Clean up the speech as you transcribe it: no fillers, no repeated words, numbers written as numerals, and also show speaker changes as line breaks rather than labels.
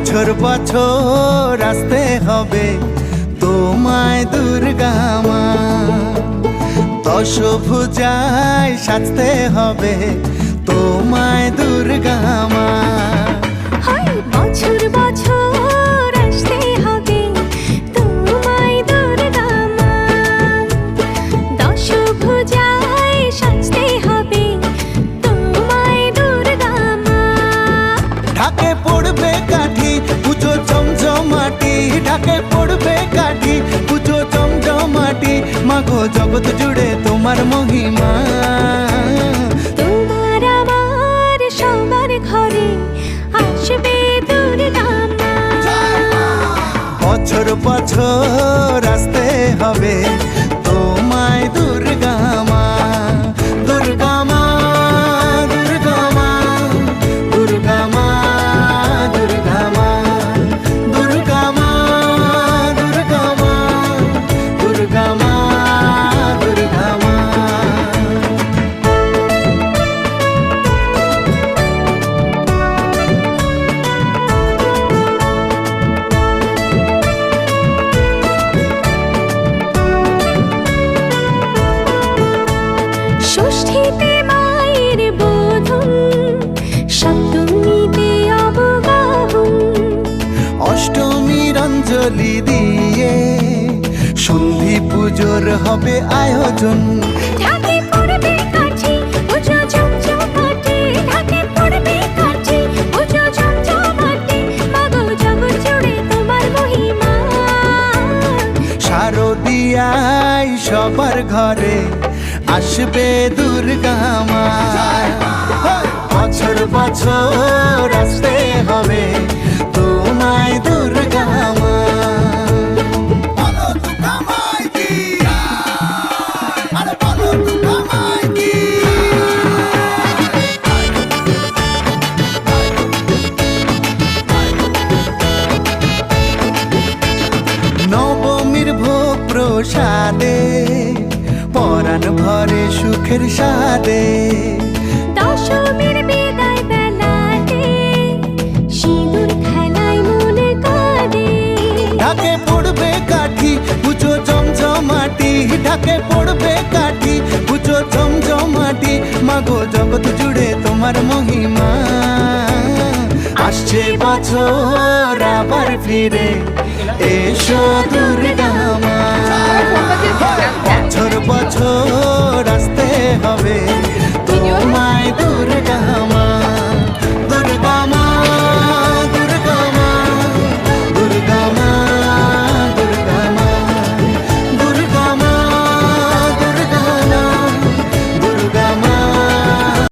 বছর বছর আসতে হবে তোমায় দুর্গা মা, দশভুজায় সাজতে হবে তোমায় দুর্গা মা।
বছর বছর আসতে হবে তোমায় দুর্গা মা, দশভুজায় সাজতে হবে তোমায় দুর্গা মা।
ঢাকে পড়বে কাঠি পুজো জমজমাটি, ঢাকে পড়বে কাঠি পুজো জমজমাটি, মাগো জগৎ জুড়ে তোমার মহিমা।
তোমার আমার সবার ঘরে আসবে দুর্গা মা,
বছর বছর আসতে হবে তোমায় দুর্গা মা। দুর্গা মা দুর্গা মা দুর্গা মা দুর্গা মা দুর্গা মা দুর্গা মা দুর্গা মা দুর্গা মা।
ষষ্ঠীতে মায়ের বোধন, সপ্তমীতে অবগাহন,
অষ্টমীর অঞ্জলি দিয়ে সন্ধি পুজোর হবে আয়োজন।
ঢাকে পড়বে কাঠি পুজো জমজমাটি, ঢাকে পড়বে কাঠি পুজো জমজমাটি, মাগো জগৎ জুড়ে তোমার মহিমা।
শারদিয়ায় সবার ঘরে আসবে দুর্গা মা, বছর বছর আসতে হবে তোমায় দুর্গা মা। নবমীর ভোগ প্রসাদে পরাণ ভরে সুখের সাদে,
দশমীর বিদায় বেলাতে সিঁদুর খেলায় মনে কাঁদে।
ঢাকে পড়বে কাঠি পুজো জমজমাটি, ঢাকে পড়বে কাঠি পুজো জমজমাটি, মাগো জগৎ জুড়ে তোমার মহিমা। আসছে বছর আবার ফিরে এসো দুর্গা মা, বছর বছর আসতে হবে